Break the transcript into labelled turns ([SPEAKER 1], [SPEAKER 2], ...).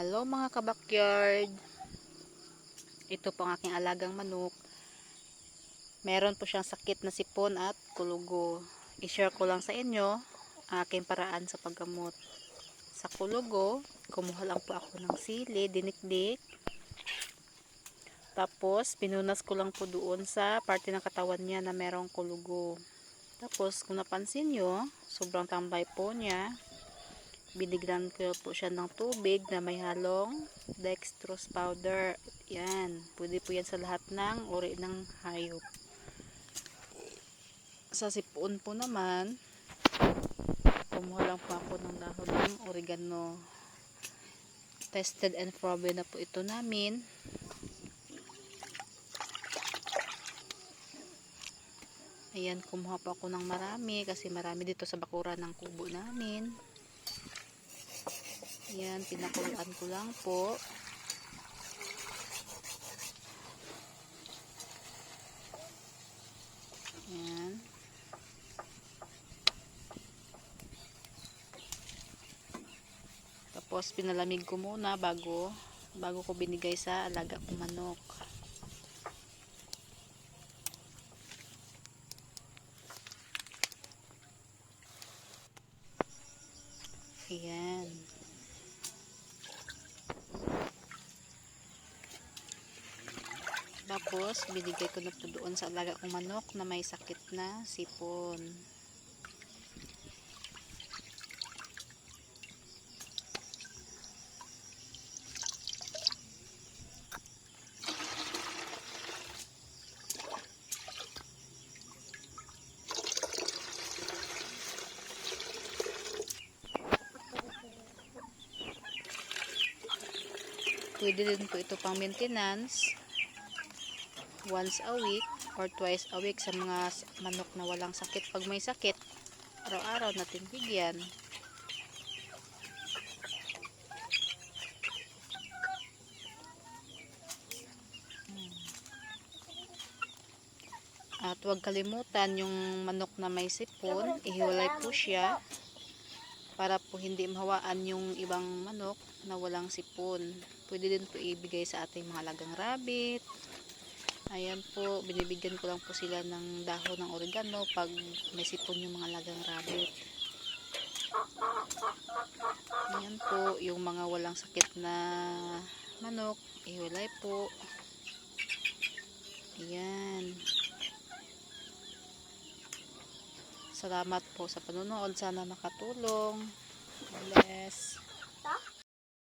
[SPEAKER 1] Hello mga kabakyard. Ito po ang aking alagang manok. Meron po siyang sakit na sipon at kulugo. I-share ko lang sa inyo ang aking paraan sa paggamot. Sa kulugo, kumuha lang po ako ng sili, dinikdik. Tapos, pinunas ko lang po doon sa parte ng katawan niya na merong kulugo. Tapos, kung napansin nyo, sobrang tambay po niya. Binigyan ko po siya ng tubig na may halong dextrose powder. Yan. Pwede po yan sa lahat ng uri ng hayop. Sa sipon po naman, kumuha lang po ako ng dahon ng oregano. Tested and proven na po ito namin. Ayan, kumuha po ako ng marami kasi marami dito sa bakuran ng kubo namin. Ayan, pinakuluan ko lang po. Ayan. Tapos pinalamig ko muna bago ko binigay sa alaga kong manok. Ayan. Tapos, binigay ko na po doon sa alaga kong manok na may sakit na sipon. Pwede din po ito pang maintenance. Once a week or twice a week sa mga manok na walang sakit. Pag may sakit, araw-araw natin bigyan. At huwag kalimutan yung manok na may sipon, ihiwalay po siya para po hindi mahawaan yung ibang manok na walang sipon. Pwede din po ibigay sa ating mga alagang rabbit. Ayan po, binibigyan ko lang po sila ng dahon ng oregano pag may sipon yung mga alagang rabbit. Ayan po, yung mga walang sakit na manok, ihiwalay po. Ayan. Salamat po sa panonood. Sana makatulong. Bless.